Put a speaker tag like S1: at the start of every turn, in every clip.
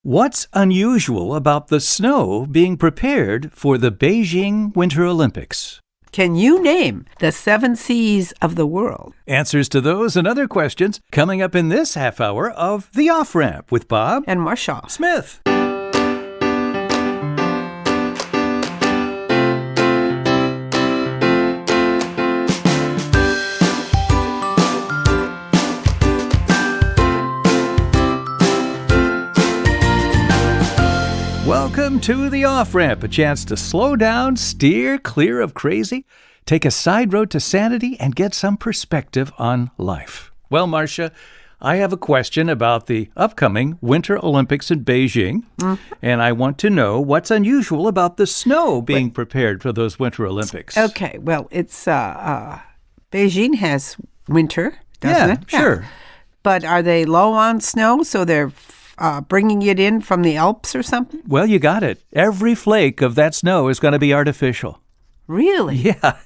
S1: What's unusual about the snow being prepared for the Beijing Winter Olympics?
S2: Can you name the 7 seas of the world?
S1: Answers to those and other questions coming up in this half hour of The Off-Ramp with Bob
S2: And Marsha
S1: Smith. Welcome to The Off-Ramp, a chance to slow down, steer clear of crazy, take a side road to sanity, and get some perspective on life. Well, Marsha, I have a question about the upcoming Winter Olympics in Beijing, and I want to know what's unusual about the snow being prepared for those Winter Olympics.
S2: Okay, well, it's Beijing has winter, doesn't it?
S1: Sure.
S2: But are they low on snow, so they're bringing it in from the Alps or something?
S1: Well, you got it. Every flake of that snow is going to be artificial.
S2: Really?
S1: Yeah.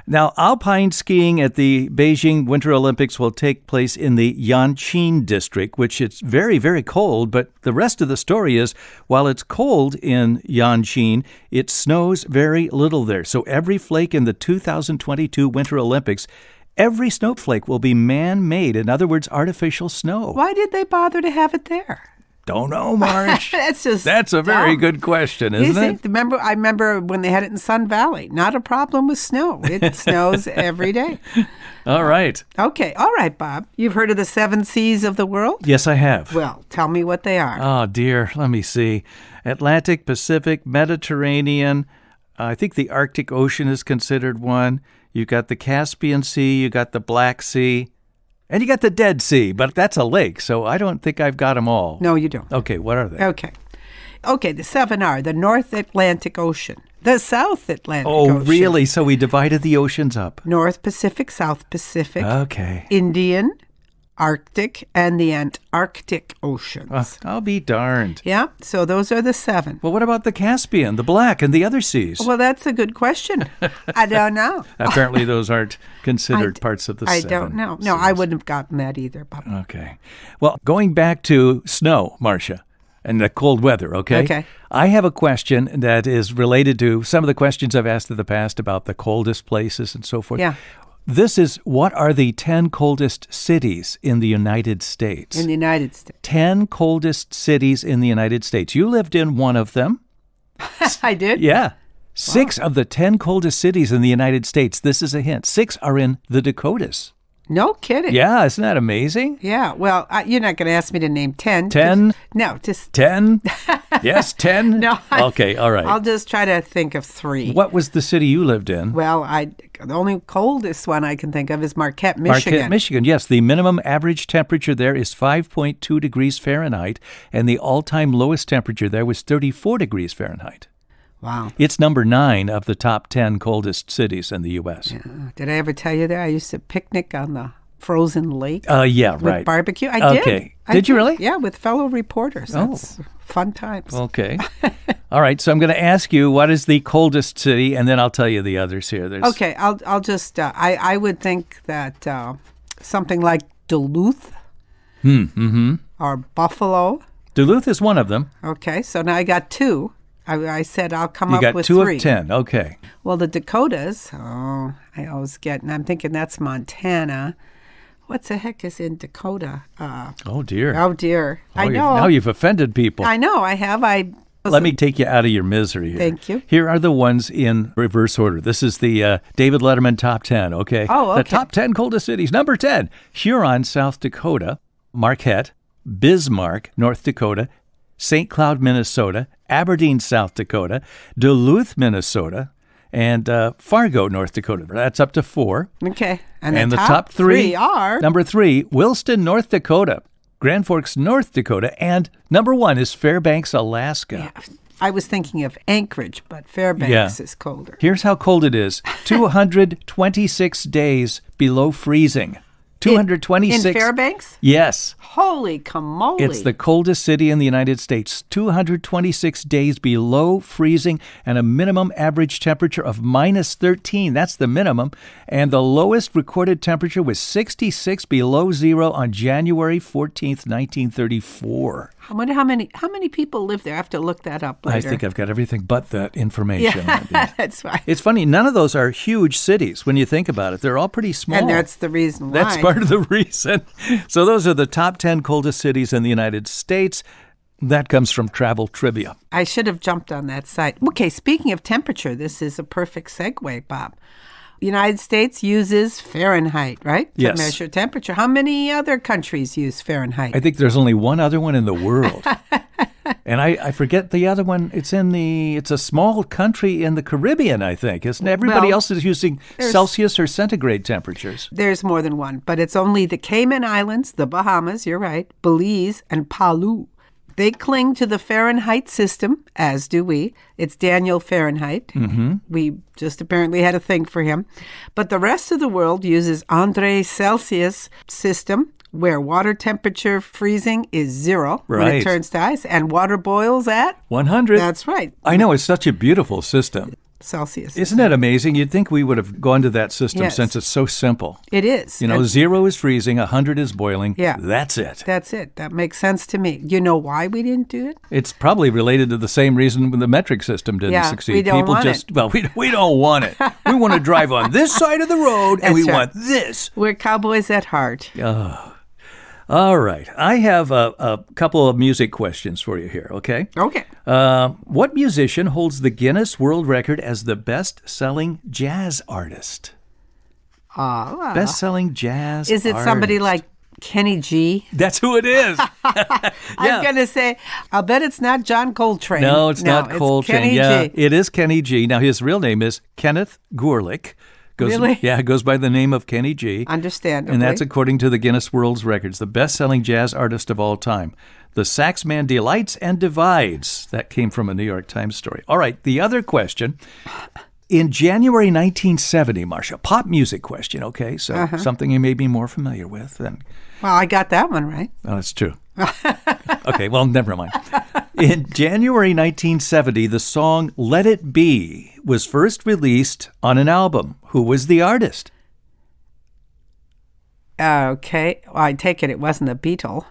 S1: Now, alpine skiing at the Beijing Winter Olympics will take place in the Yanqing district, which it's very, very cold. But the rest of the story is, while it's cold in Yanqing, it snows very little there. So every flake in the 2022 Winter Olympics, every snowflake will be man-made. In other words, artificial snow.
S2: Why did they bother to have it there?
S1: Don't know, Marsh. That's a very good question, isn't it?
S2: I remember when they had it in Sun Valley. Not a problem with snow. It snows every day.
S1: All right.
S2: Okay. All right, Bob. You've heard of the 7 seas of the world?
S1: Yes, I have.
S2: Well, tell me what they are.
S1: Oh, dear. Let me see. Atlantic, Pacific, Mediterranean. I think the Arctic Ocean is considered one. You got the Caspian Sea. You got the Black Sea. And you got the Dead Sea, but that's a lake, so I don't think I've got them all.
S2: No, you don't.
S1: Okay, what are they?
S2: Okay, the 7 are the North Atlantic Ocean, the South Atlantic Ocean.
S1: Oh, really? So we divided the oceans up.
S2: North Pacific, South Pacific.
S1: Okay.
S2: Indian, Arctic, and the Antarctic Oceans.
S1: I'll be darned.
S2: Yeah, so those are the 7.
S1: Well, what about the Caspian, the Black, and the other seas?
S2: Well, that's a good question. I don't know.
S1: Apparently those aren't considered parts of the 7
S2: I don't know. No,
S1: seas.
S2: I wouldn't have gotten that either, Bob.
S1: Okay. Well, going back to snow, Marsha, and the cold weather, okay?
S2: Okay.
S1: I have a question that is related to some of the questions I've asked in the past about the coldest places and so forth.
S2: Yeah.
S1: This is, what are the 10 coldest cities in the United States?
S2: In the United States.
S1: 10 coldest cities in the United States. You lived in one of them.
S2: I did?
S1: Yeah. 6 of the 10 coldest cities in the United States, this is a hint, 6 are in the Dakotas.
S2: No kidding.
S1: Yeah, isn't that amazing?
S2: Yeah, well, you're not going to ask me to name 10.
S1: 10?
S2: No, just
S1: 10? Yes, 10?
S2: No.
S1: Okay, all right.
S2: I'll just try to think of 3.
S1: What was the city you lived in?
S2: Well, the only coldest one I can think of is Marquette, Michigan.
S1: Marquette, Michigan, yes. The minimum average temperature there is 5.2 degrees Fahrenheit, and the all-time lowest temperature there was 34 degrees Fahrenheit.
S2: Wow.
S1: It's number 9 of the top 10 coldest cities in the U.S.
S2: Yeah. Did I ever tell you that I used to picnic on the frozen lake?
S1: Yeah,
S2: with
S1: right.
S2: Barbecue? I did.
S1: Okay. Did you really?
S2: Yeah, with fellow reporters. That's fun times.
S1: Okay. All right, so I'm going to ask you, what is the coldest city, and then I'll tell you the others here.
S2: Okay, I'll just, I would think that something like Duluth or Buffalo.
S1: Duluth is one of them.
S2: Okay, so now I got 2. I said I'll come up with
S1: 3. You got 2
S2: 3.
S1: of 10, okay.
S2: Well, the Dakotas, I always get, and I'm thinking that's Montana. What the heck is in Dakota?
S1: Oh, dear.
S2: Oh, dear. I know.
S1: Now you've offended people.
S2: I know, I have.
S1: Let me take you out of your misery here.
S2: Thank you.
S1: Here are the ones in reverse order. This is the David Letterman Top 10, okay?
S2: Oh, okay.
S1: The top 10 coldest cities. Number 10, Huron, South Dakota. Marquette, Bismarck, North Dakota. St. Cloud, Minnesota. Aberdeen, South Dakota. Duluth, Minnesota. And Fargo, North Dakota. That's up to 4.
S2: Okay.
S1: And the top 3
S2: are...
S1: Number 3, Williston, North Dakota. Grand Forks, North Dakota. And number 1 is Fairbanks, Alaska.
S2: Yeah. I was thinking of Anchorage, but Fairbanks is colder.
S1: Here's how cold it is. 226 days below freezing. 226.
S2: In Fairbanks?
S1: Yes.
S2: Holy camole.
S1: It's the coldest city in the United States. 226 days below freezing and a minimum average temperature of minus 13. That's the minimum. And the lowest recorded temperature was 66 below zero on January 14th, 1934.
S2: I wonder how many people live there. I have to look that up later.
S1: I think I've got everything but that information.
S2: Yeah, that's right.
S1: It's funny. None of those are huge cities when you think about it. They're all pretty small.
S2: And that's the reason why.
S1: That's part of the reason. So those are the top 10 coldest cities in the United States. That comes from Travel Trivia.
S2: I should have jumped on that site. Okay, speaking of temperature, this is a perfect segue, Bob. United States uses Fahrenheit, right?
S1: Yes.
S2: To measure temperature. How many other countries use Fahrenheit?
S1: I think there's only one other one in the world. And I forget the other one. It's a small country in the Caribbean, I think. Isn't it? Everybody else is using Celsius or centigrade temperatures.
S2: There's more than one, but it's only the Cayman Islands, the Bahamas, you're right, Belize, and Palau. They cling to the Fahrenheit system, as do we. It's Daniel Fahrenheit. Mm-hmm. We just apparently had a thing for him. But the rest of the world uses André Celsius system, where water temperature freezing is 0 when it turns to ice, and water boils at
S1: 100.
S2: That's right.
S1: I know, it's such a beautiful system.
S2: Celsius.
S1: Isn't that amazing? You'd think we would have gone to that system since it's so simple.
S2: It is.
S1: 0 is freezing, 100 is boiling.
S2: Yeah.
S1: That's it.
S2: That's it. That makes sense to me. You know why we didn't do it?
S1: It's probably related to the same reason the metric system didn't succeed.
S2: We don't want it.
S1: Well, we don't want it. We want to drive on this side of the road, and we want this.
S2: We're cowboys at heart.
S1: All right. I have a couple of music questions for you here, okay?
S2: Okay.
S1: What musician holds the Guinness World Record as the best-selling jazz artist? Best-selling jazz artist.
S2: Is it somebody like Kenny G?
S1: That's who it is.
S2: I was going to say, I'll bet it's not John Coltrane.
S1: No, it's not Coltrane.
S2: Kenny G.
S1: It is Kenny G. Now, his real name is Kenneth Gorlick.
S2: Really?
S1: Yeah, it goes by the name of Kenny G.
S2: Understandably.
S1: And that's according to the Guinness World Records, the best-selling jazz artist of all time. The sax man delights and divides. That came from a New York Times story. All right, the other question. In January 1970, Marsha, pop music question, okay? So something you may be more familiar with.
S2: Well, I got that one right.
S1: Oh, that's true. Okay, well, never mind. In January 1970, the song Let It Be was first released on an album. Who was the artist?
S2: Okay. Well, I take it wasn't a Beatle.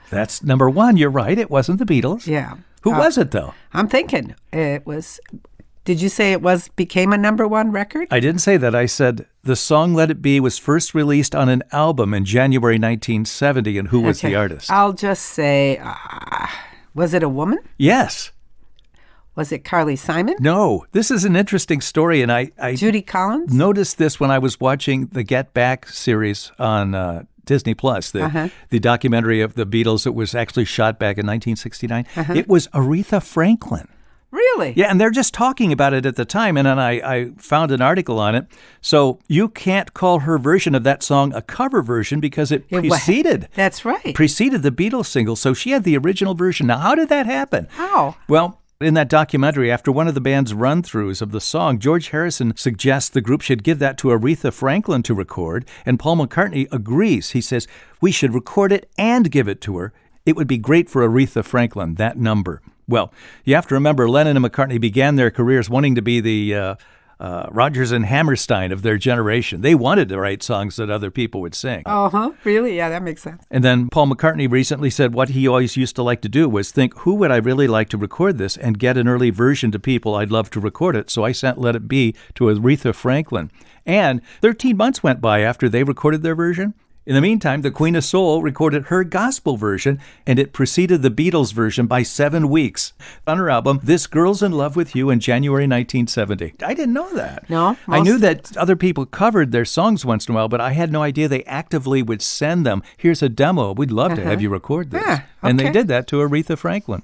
S1: That's number one. You're right. It wasn't the Beatles.
S2: Yeah.
S1: Who was it, though?
S2: I'm thinking it was... Did you say became a number one record?
S1: I didn't say that. I said the song Let It Be was first released on an album in January 1970, and who was the artist?
S2: I'll just say, was it a woman?
S1: Yes.
S2: Was it Carly Simon?
S1: No. This is an interesting story, and I
S2: Judy Collins?
S1: Noticed this when I was watching the Get Back series on Disney Plus, the documentary of the Beatles that was actually shot back in 1969. It was Aretha Franklin.
S2: Really?
S1: Yeah, and they're just talking about it at the time, and then I found an article on it. So you can't call her version of that song a cover version because it preceded.
S2: That's right.
S1: Preceded the Beatles single, so she had the original version. Now, how did that happen?
S2: How?
S1: Well, in that documentary, after one of the band's run-throughs of the song, George Harrison suggests the group should give that to Aretha Franklin to record, and Paul McCartney agrees. He says, we should record it and give it to her. It would be great for Aretha Franklin, that number. Well, you have to remember Lennon and McCartney began their careers wanting to be the Rodgers and Hammerstein of their generation. They wanted to write songs that other people would sing.
S2: Really? Yeah, that makes sense.
S1: And then Paul McCartney recently said what he always used to like to do was think, who would I really like to record this and get an early version to people I'd love to record it. So I sent Let It Be to Aretha Franklin. And 13 months went by after they recorded their version. In the meantime, the Queen of Soul recorded her gospel version, and it preceded the Beatles version by 7 weeks. On her album, This Girl's in Love with You in January 1970. I didn't know that.
S2: No.
S1: I knew that other people covered their songs once in a while, but I had no idea they actively would send them, here's a demo, we'd love to have you record this.
S2: Yeah, okay.
S1: And they did that to Aretha Franklin.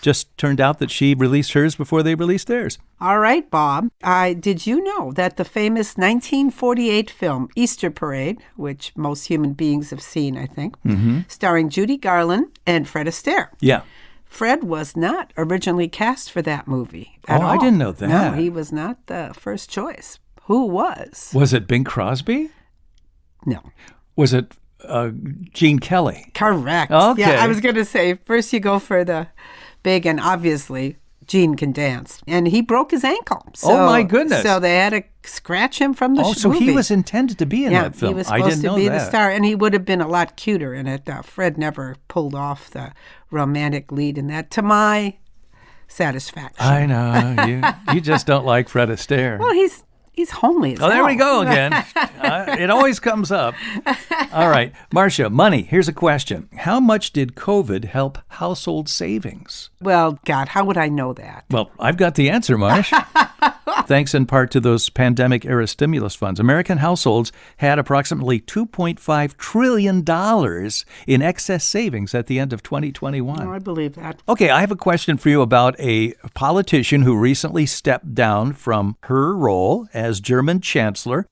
S1: Just turned out that she released hers before they released theirs.
S2: All right, Bob. Did you know that the famous 1948 film Easter Parade, which most human beings have seen, I think, starring Judy Garland and Fred Astaire.
S1: Yeah.
S2: Fred was not originally cast for that movie at all.
S1: I didn't know that.
S2: No, he was not the first choice. Who was?
S1: Was it Bing Crosby?
S2: No.
S1: Was it Gene Kelly?
S2: Correct.
S1: Okay.
S2: Yeah, I was going to say, first you go for the big, and obviously Gene can dance. And he broke his ankle.
S1: Oh, my goodness.
S2: So they had to scratch him from the movie.
S1: So he was intended to be in that film.
S2: He was supposed to be the star, and he would have been a lot cuter in it. Fred never pulled off the romantic lead in that, to my satisfaction.
S1: I know. You just don't like Fred Astaire.
S2: Well, he's homely as hell.
S1: There we go again. It always comes up. All right. Marsha, money. Here's a question. How much did COVID help household savings?
S2: Well, God, how would I know that?
S1: Well, I've got the answer, Marsh. Thanks in part to those pandemic-era stimulus funds. American households had approximately $2.5 trillion in excess savings at the end of 2021.
S2: Oh, I believe that.
S1: Okay, I have a question for you about a politician who recently stepped down from her role as German Chancellor,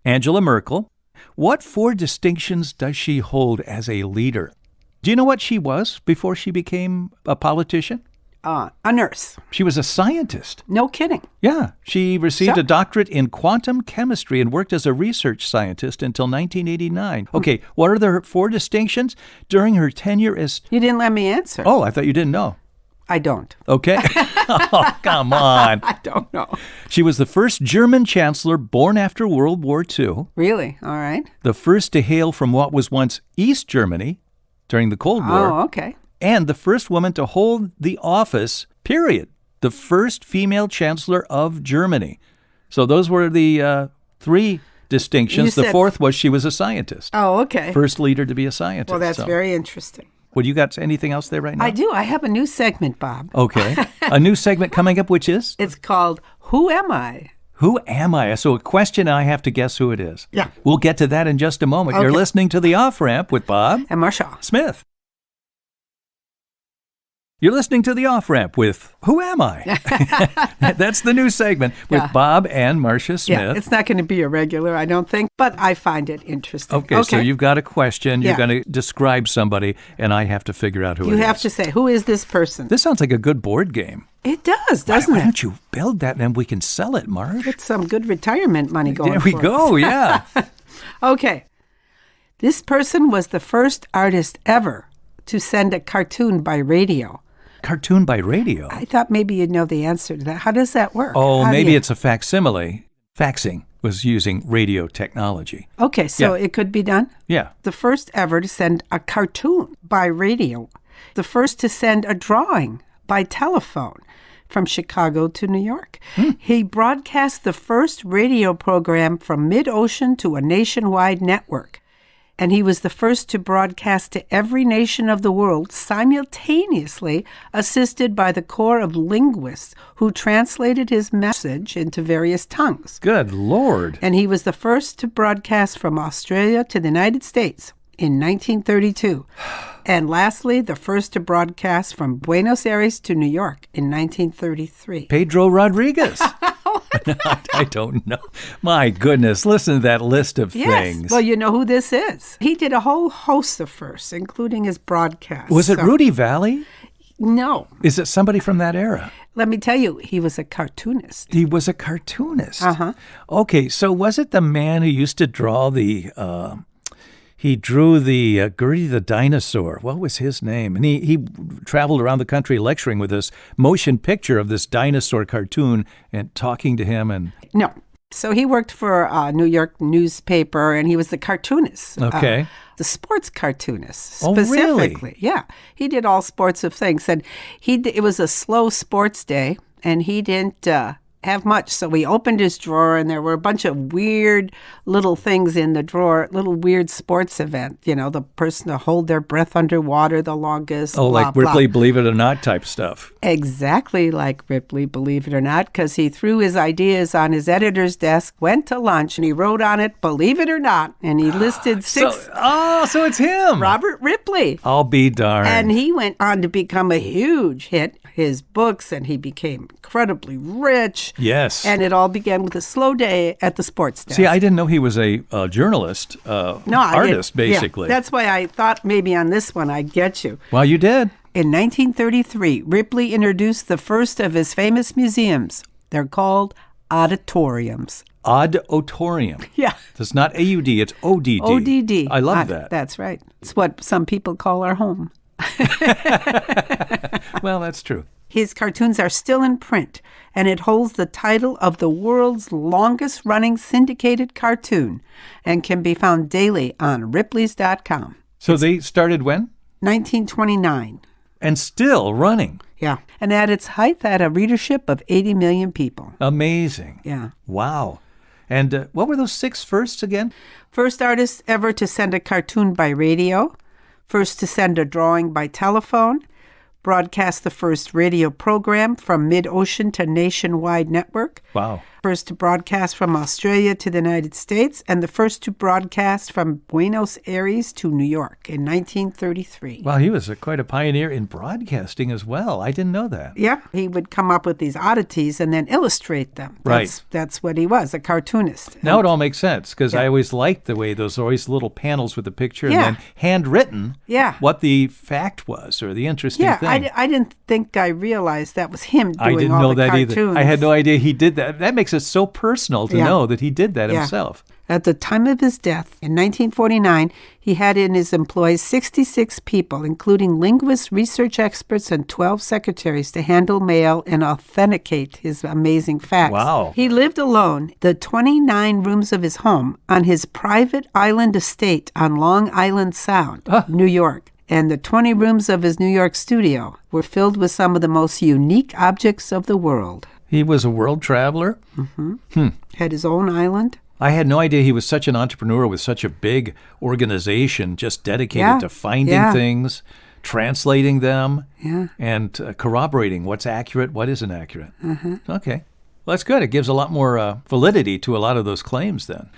S1: Angela Merkel. What 4 distinctions does she hold as a leader? Do you know what she was before she became a politician?
S2: A nurse.
S1: She was a scientist.
S2: No kidding.
S1: Yeah. She received a doctorate in quantum chemistry and worked as a research scientist until 1989. Okay, what are the 4 distinctions? During her tenure as...
S2: You didn't let me answer.
S1: Oh, I thought you didn't know.
S2: I don't.
S1: Okay. Oh, come on.
S2: I don't know.
S1: She was the first German chancellor born after World War II.
S2: Really? All right.
S1: The first to hail from what was once East Germany during the Cold War.
S2: Oh, okay.
S1: And the first woman to hold the office, period. The first female chancellor of Germany. So those were the 3 distinctions. The 4th was she was a scientist.
S2: Oh, okay.
S1: First leader to be a scientist.
S2: Well, that's very interesting.
S1: Well, you got anything else there right now?
S2: I do. I have a new segment, Bob.
S1: Okay. A new segment coming up, which is?
S2: It's called Who Am I?
S1: Who am I? So a question, I have to guess who it is.
S2: Yeah.
S1: We'll get to that in just a moment.
S2: Okay.
S1: You're listening to The Off-Ramp with Bob
S2: And Marsha
S1: Smith. You're listening to The Off-Ramp with Who Am I? That's the new segment with Bob and Marsha Smith.
S2: Yeah, it's not going to be a regular, I don't think, but I find it interesting.
S1: Okay, so you've got a question. You're going to describe somebody, and I have to figure out who it is.
S2: You have to say, who is this person?
S1: This sounds like a good board game.
S2: It does, doesn't
S1: Why don't you build that, and then we can sell it, Marsh?
S2: Get some good retirement money going
S1: There we go, yeah.
S2: Okay. This person was the first artist ever to send a cartoon by radio.
S1: Cartoon by radio?
S2: I thought maybe you'd know the answer to that. How does that work?
S1: Oh, maybe it's a facsimile. Faxing was using radio technology.
S2: Okay, so it could be done?
S1: Yeah.
S2: The first ever to send a cartoon by radio. The first to send a drawing by telephone from Chicago to New York. He broadcast the first radio program from mid-ocean to a nationwide network. And he was the first to broadcast to every nation of the world simultaneously, assisted by the corps of linguists who translated his message into various tongues.
S1: Good Lord.
S2: And he was the first to broadcast from Australia to the United States in 1932. And lastly, the first to broadcast from Buenos Aires to New York in 1933.
S1: Pedro Rodriguez. I don't know. My goodness, listen to that list of things.
S2: Well, you know who this is. He did a whole host of firsts, including his broadcast.
S1: Was it Rudy Valley?
S2: No.
S1: Is it somebody from that era?
S2: Let me tell you, he was a cartoonist.
S1: He was a cartoonist?
S2: Uh-huh.
S1: Okay, so was it the man who used to draw the... He drew the Gertie the dinosaur. What was his name? And he traveled around the country lecturing with this motion picture of this dinosaur cartoon and talking to him. And
S2: no. So he worked for a New York newspaper, and he was the cartoonist.
S1: Okay.
S2: The sports cartoonist,
S1: specifically.
S2: Oh, really? Yeah. He did all sorts of things. And it was a slow sports day, and he didn't have much. So he opened his drawer, and there were a bunch of weird little things in the drawer, little weird sports event. You know, the person to hold their breath underwater the longest.
S1: Oh,
S2: blah,
S1: like Ripley,
S2: blah.
S1: Believe It or Not type stuff.
S2: Exactly like Ripley, Believe It or Not, because he threw his ideas on his editor's desk, went to lunch, and he wrote on it, Believe It or Not, and he listed 6.
S1: So it's him.
S2: Robert Ripley.
S1: I'll be darned.
S2: And he went on to become a huge hit. His books, and he became incredibly rich.
S1: Yes.
S2: And it all began with a slow day at the sports desk.
S1: See, I didn't know he was a journalist, artist, basically.
S2: Yeah, that's why I thought maybe on this one I'd get you.
S1: Well, you did.
S2: In 1933, Ripley introduced the first of his famous museums. They're called auditoriums.
S1: Auditorium.
S2: Yeah.
S1: It's not A-U-D, it's O-D-D.
S2: O-D-D.
S1: I love that.
S2: That's right. It's what some people call our home.
S1: Well, that's true.
S2: His cartoons are still in print, and it holds the title of the world's longest-running syndicated cartoon and can be found daily on Ripley's.com.
S1: So they started when?
S2: 1929.
S1: And still running.
S2: Yeah. And at its height, had a readership of 80 million people.
S1: Amazing.
S2: Yeah.
S1: Wow. And what were those 6 firsts again?
S2: First artist ever to send a cartoon by radio. First to send a drawing by telephone. Broadcast the first radio program from mid-ocean to nationwide network.
S1: Wow.
S2: First to broadcast from Australia to the United States, and the first to broadcast from Buenos Aires to New York in 1933.
S1: Wow, he was quite a pioneer in broadcasting as well. I didn't know that.
S2: Yeah, he would come up with these oddities and then illustrate them. That's what he was, a cartoonist.
S1: Now it all makes sense, because I always liked the way those always little panels with the picture and then handwritten what the fact was or the interesting thing.
S2: I didn't think I realized that was him doing
S1: I didn't
S2: all
S1: know
S2: the
S1: that
S2: cartoons.
S1: either. I had no idea he did that. That makes it so personal to know that he did that himself.
S2: At the time of his death, in 1949, he had in his employ 66 people, including linguists, research experts, and 12 secretaries to handle mail and authenticate his amazing facts.
S1: Wow.
S2: He lived alone, the 29 rooms of his home, on his private island estate on Long Island Sound, New York. And the 20 rooms of his New York studio were filled with some of the most unique objects of the world.
S1: He was a world traveler?
S2: Mm-hmm. Had his own island.
S1: I had no idea he was such an entrepreneur with such a big organization just dedicated to finding things, translating them, and corroborating what's accurate, what isn't accurate. Okay. Well, that's good. It gives a lot more validity to a lot of those claims then.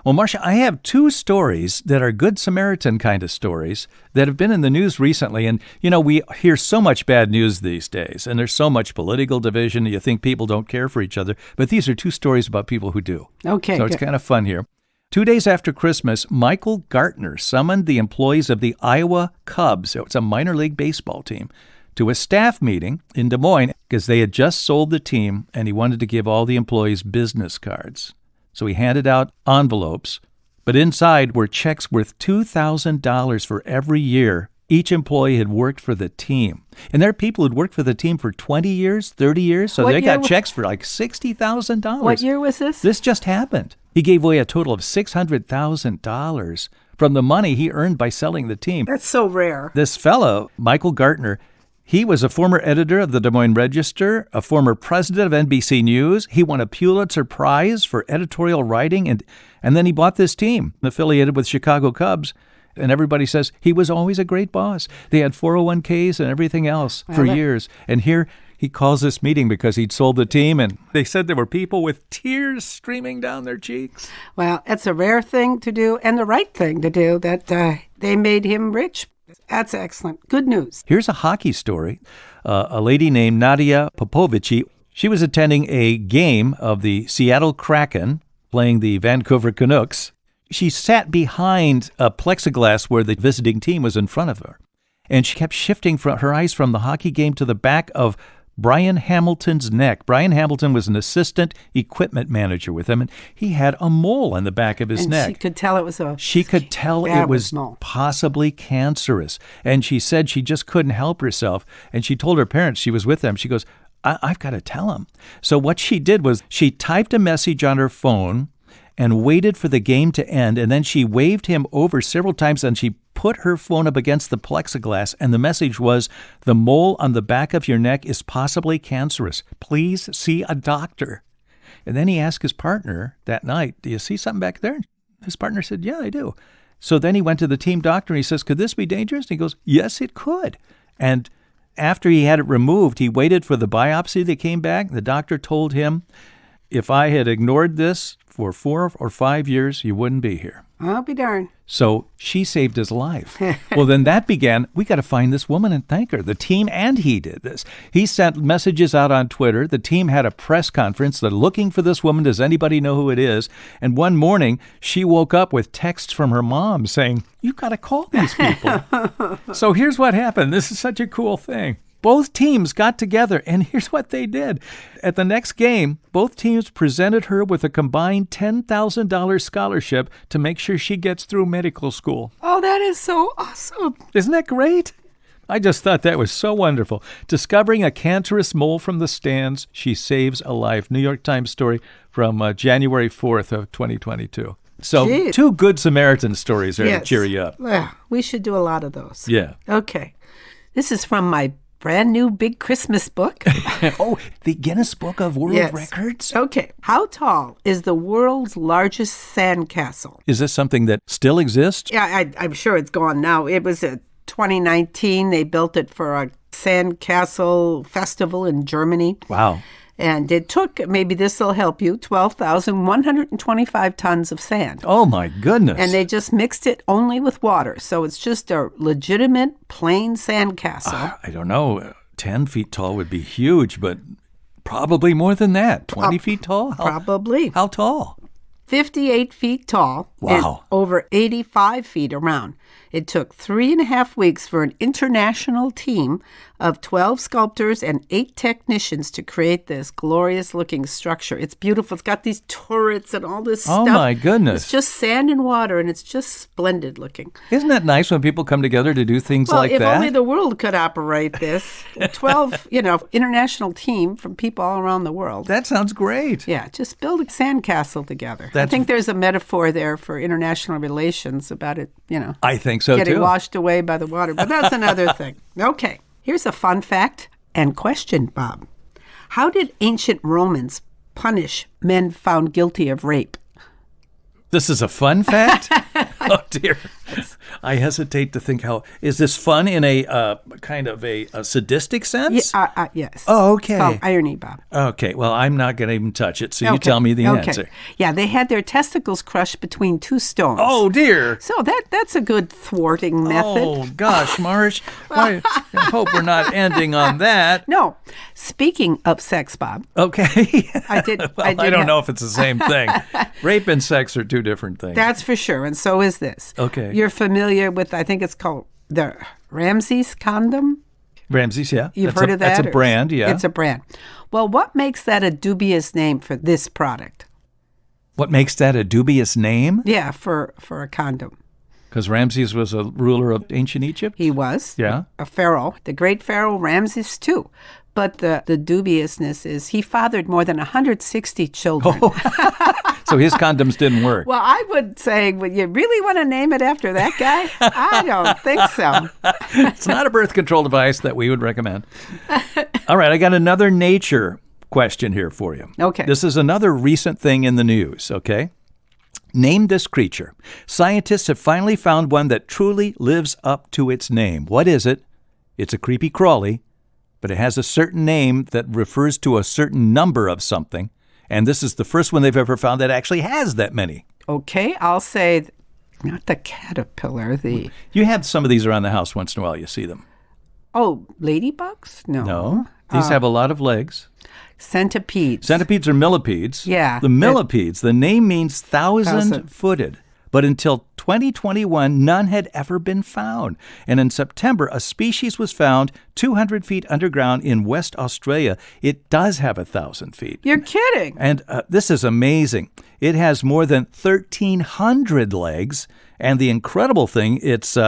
S1: Well, Marsha, I have 2 stories that are Good Samaritan kind of stories that have been in the news recently. And, you know, we hear so much bad news these days, and there's so much political division. You think people don't care for each other. But these are 2 stories about people who do.
S2: Okay.
S1: So it's kind of fun here. 2 days after Christmas, Michael Gartner summoned the employees of the Iowa Cubs, it's a minor league baseball team, to a staff meeting in Des Moines because they had just sold the team and he wanted to give all the employees business cards. So he handed out envelopes, but inside were checks worth $2,000 for every year each employee had worked for the team. And there are people who'd worked for the team for 20 years, 30 years, so they got checks for like $60,000.
S2: What year was this?
S1: This just happened. He gave away a total of $600,000 from the money he earned by selling the team.
S2: That's so rare.
S1: This fellow, Michael Gartner, he was a former editor of the Des Moines Register, a former president of NBC News. He won a Pulitzer Prize for editorial writing, and then he bought this team affiliated with Chicago Cubs. And everybody says he was always a great boss. They had 401ks and everything else for years. And here he calls this meeting because he'd sold the team, and they said there were people with tears streaming down their cheeks.
S2: Well, it's a rare thing to do and the right thing to do that they made him rich. That's excellent. Good news.
S1: Here's a hockey story. A lady named Nadia Popovici, she was attending a game of the Seattle Kraken playing the Vancouver Canucks. She sat behind a plexiglass where the visiting team was in front of her, and she kept shifting her eyes from the hockey game to the back of Brian Hamilton's neck. Brian Hamilton was an assistant equipment manager with him, and he had a mole on the back of his neck.
S2: She could tell it was
S1: possibly cancerous. And she said she just couldn't help herself. And she told her parents, she was with them, she goes, I've got to tell him. So what she did was she typed a message on her phone and waited for the game to end, and then she waved him over several times, and she put her phone up against the plexiglass, and the message was, the mole on the back of your neck is possibly cancerous. Please see a doctor. And then he asked his partner that night, do you see something back there? His partner said, yeah, I do. So then he went to the team doctor, and he says, could this be dangerous? And he goes, yes, it could. And after he had it removed, he waited for the biopsy that came back. The doctor told him, if I had ignored this for 4 or 5 years, you wouldn't be here.
S2: I'll be darned.
S1: So she saved his life. Well, then that began, we got to find this woman and thank her. The team and he did this. He sent messages out on Twitter. The team had a press conference. They're looking for this woman. Does anybody know who it is? And one morning, she woke up with texts from her mom saying, you've got to call these people. So here's what happened. This is such a cool thing. Both teams got together, and here's what they did. At the next game, both teams presented her with a combined $10,000 scholarship to make sure she gets through medical school.
S2: Oh, that is so awesome.
S1: Isn't that great? I just thought that was so wonderful. Discovering a cancerous mole from the stands, she saves a life. New York Times story from January 4th of 2022. So,
S2: Jeez.
S1: 2 Good Samaritan stories there to cheer you up.
S2: Well, we should do a lot of those.
S1: Yeah.
S2: Okay. This is from my brand new big Christmas book.
S1: Oh, the Guinness Book of World Records?
S2: Okay. How tall is the world's largest sandcastle?
S1: Is this something that still exists?
S2: Yeah, I'm sure it's gone now. It was a 2019. They built it for a sandcastle festival in Germany.
S1: Wow.
S2: And it took, maybe this will help you, 12,125 tons of sand.
S1: Oh, my goodness.
S2: And they just mixed it only with water. So it's just a legitimate, plain sandcastle.
S1: I don't know. 10 feet tall would be huge, but probably more than that. 20 feet tall?
S2: Probably.
S1: How tall?
S2: 58 feet tall.
S1: Wow.
S2: And over 85 feet around. It took 3.5 weeks for an international team of 12 sculptors and 8 technicians to create this glorious-looking structure. It's beautiful. It's got these turrets and all this stuff.
S1: Oh, my goodness.
S2: It's just sand and water, and it's just splendid looking.
S1: Isn't that nice when people come together to do things like
S2: Well,
S1: that?
S2: if only the world could operate this. 12, international team from people all around the world.
S1: That sounds great.
S2: Yeah, just build a sandcastle together. I
S1: That's-
S2: think there's a metaphor there for international relations about it,
S1: I think so,
S2: getting
S1: too.
S2: washed away by the water. But that's another thing. Okay, here's a fun fact and question, Bob. How did ancient Romans punish men found guilty of rape?
S1: This is a fun fact? Oh, dear. I hesitate to think is this fun in a kind of a sadistic sense?
S2: Yes.
S1: Oh, okay.
S2: It's called irony, Bob.
S1: Okay, well, I'm not going to even touch it, so you tell me the answer.
S2: Yeah, they had their testicles crushed between 2 stones.
S1: Oh, dear.
S2: So that's a good thwarting method.
S1: Oh, gosh, Marsh. I hope we're not ending on that.
S2: No. Speaking of sex, Bob.
S1: Okay.
S2: I did
S1: don't know if it's the same thing. Rape and sex are 2 different things.
S2: That's for sure, and so is this.
S1: Okay.
S2: You're familiar with, I think it's called the Ramses condom?
S1: Ramses, yeah.
S2: You've heard of that?
S1: That's a brand, yeah.
S2: It's a brand. Well, what makes that a dubious name for this product?
S1: What makes that a dubious name?
S2: Yeah, for a condom.
S1: Because Ramses was a ruler of ancient Egypt?
S2: He was.
S1: Yeah.
S2: A pharaoh, the great pharaoh Ramses II. But the dubiousness is he fathered more than 160 children.
S1: So his condoms didn't work.
S2: Well, I would say, would you really want to name it after that guy? I don't think so.
S1: It's not a birth control device that we would recommend. All right, I got another nature question here for you.
S2: Okay.
S1: This is another recent thing in the news, okay? Name this creature. Scientists have finally found one that truly lives up to its name. What is it? It's a creepy crawly, but it has a certain name that refers to a certain number of something. And this is the first one they've ever found that actually has that many.
S2: Okay, I'll say, not the caterpillar,
S1: You have some of these around the house once in a while. You see them.
S2: Oh, ladybugs? No.
S1: These have a lot of legs.
S2: Centipedes.
S1: Centipedes are millipedes.
S2: Yeah.
S1: The millipedes, the name means thousand-footed. But until 2021, none had ever been found. And in September, a species was found 200 feet underground in West Australia. It does have 1,000 feet.
S2: You're kidding.
S1: And this is amazing. It has more than 1,300 legs. And the incredible thing, it's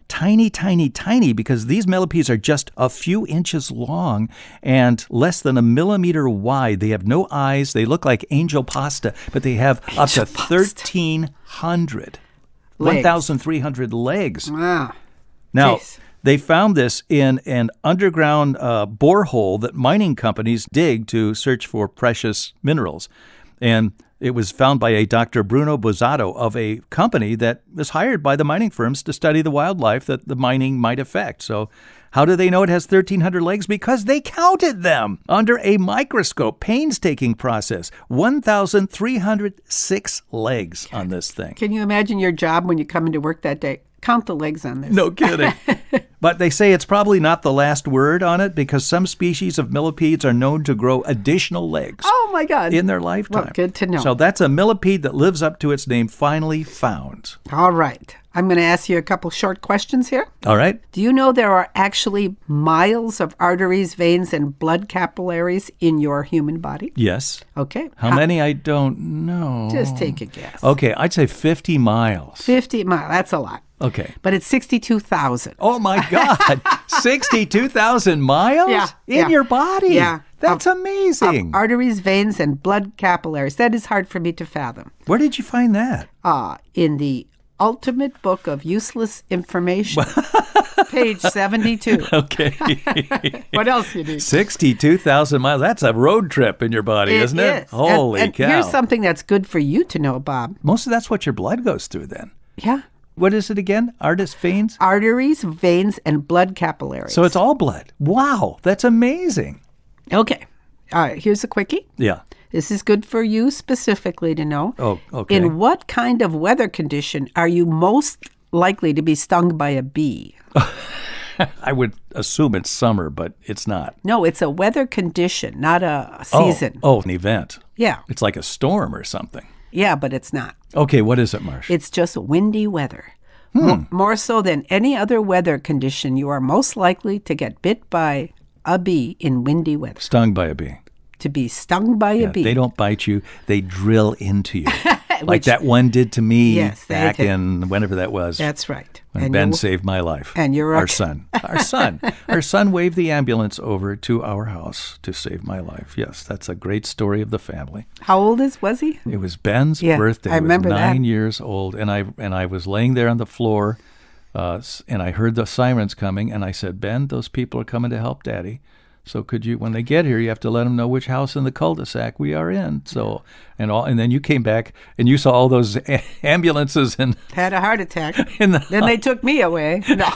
S1: tiny, tiny, tiny, because these millipedes are just a few inches long and less than a millimeter wide. They have no eyes. They look like angel pasta, but they have up to 1,300, 1,300 legs.
S2: Wow.
S1: Now,
S2: Jeez.
S1: they found this in an underground borehole that mining companies dig to search for precious minerals. And it was found by a Dr. Bruno Bozzato of a company that was hired by the mining firms to study the wildlife that the mining might affect. So how do they know it has 1,300 legs? Because they counted them under a microscope, painstaking process. 1,306 legs on this thing.
S2: Can you imagine your job when you come into work that day? Count the legs on this.
S1: No kidding. But they say it's probably not the last word on it because some species of millipedes are known to grow additional legs.
S2: Oh, my God.
S1: In their lifetime.
S2: Well, good to know.
S1: So that's a millipede that lives up to its name, finally found.
S2: All right. I'm going to ask you a couple short questions here.
S1: All right.
S2: Do you know there are actually miles of arteries, veins, and blood capillaries in your human body?
S1: Yes.
S2: Okay.
S1: How many? I don't know.
S2: Just take a guess.
S1: Okay, I'd say 50 miles.
S2: 50 miles. That's a lot.
S1: Okay.
S2: But it's 62,000.
S1: Oh, my God. 62,000 miles in your body?
S2: Yeah.
S1: That's amazing.
S2: Arteries, veins, and blood capillaries. That is hard for me to fathom.
S1: Where did you find that?
S2: In the Ultimate Book of Useless Information, page 72.
S1: Okay.
S2: What else you need?
S1: 62,000 miles. That's a road trip in your body, isn't it?
S2: Is.
S1: Holy
S2: and
S1: cow.
S2: Here's something that's good for you to know, Bob.
S1: Most of that's what your blood goes through then.
S2: Yeah.
S1: What is it again? Veins?
S2: Arteries, veins, and blood capillaries.
S1: So it's all blood. Wow. That's amazing.
S2: Okay. All right. Here's a quickie.
S1: Yeah.
S2: This is good for you specifically to know.
S1: Oh, okay.
S2: In what kind of weather condition are you most likely to be stung by a bee?
S1: I would assume it's summer, but it's not.
S2: No, it's a weather condition, not a season.
S1: Oh, an event.
S2: Yeah.
S1: It's like a storm or something.
S2: Yeah, but it's not.
S1: Okay, what is it, Marsha?
S2: It's just windy weather. More so than any other weather condition, you are most likely to get bit by a bee in windy weather.
S1: Stung by a bee.
S2: To be stung by a bee.
S1: They don't bite you. They drill into you. Like that one did to me back in whenever that was.
S2: That's right.
S1: When
S2: and
S1: Ben saved my life.
S2: And you're
S1: our son. Our son waved the ambulance over to our house to save my life. Yes, that's a great story of the family.
S2: How old was he?
S1: It was Ben's birthday.
S2: I remember
S1: he was 9
S2: that.
S1: years old, and I was laying there on the floor, and I heard the sirens coming, and I said, Ben, those people are coming to help Daddy. So could you, when they get here, you have to let them know which house in the cul-de-sac we are in. So, and then you came back and you saw all those ambulances and
S2: had a heart attack. Then they took me away. No.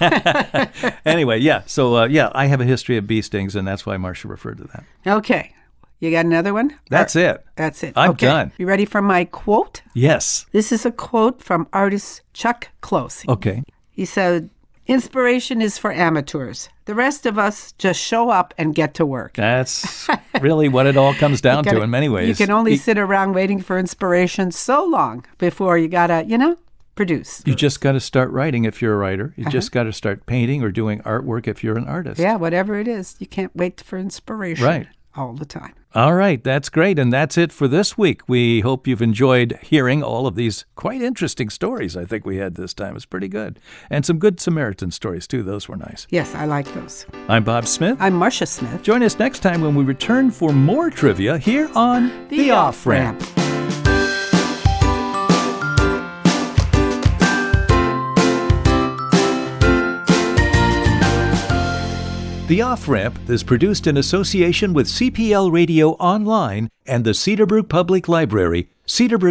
S1: Anyway, yeah. So, I have a history of bee stings, and that's why Marsha referred to that.
S2: Okay. You got another one?
S1: That's it.
S2: That's it.
S1: I'm done.
S2: You ready for my quote?
S1: Yes.
S2: This is a quote from artist Chuck Close.
S1: Okay.
S2: He said, "Inspiration is for amateurs. The rest of us just show up and get to work."
S1: That's really what it all comes down to in many ways.
S2: You can only sit around waiting for inspiration so long before you got to, produce.
S1: You just got to start writing if you're a writer. You just got to start painting or doing artwork if you're an artist.
S2: Yeah, whatever it is. You can't wait for inspiration all the time.
S1: All right, that's great. And that's it for this week. We hope you've enjoyed hearing all of these quite interesting stories I think we had this time. It's pretty good. And some good Samaritan stories, too. Those were nice.
S2: Yes, I like those.
S1: I'm Bob Smith.
S2: I'm Marsha Smith.
S1: Join us next time when we return for more trivia here on The Off-Ramp. The Off-Ramp is produced in association with CPL Radio Online and the Cedarbrook Public Library, Cedarbrook.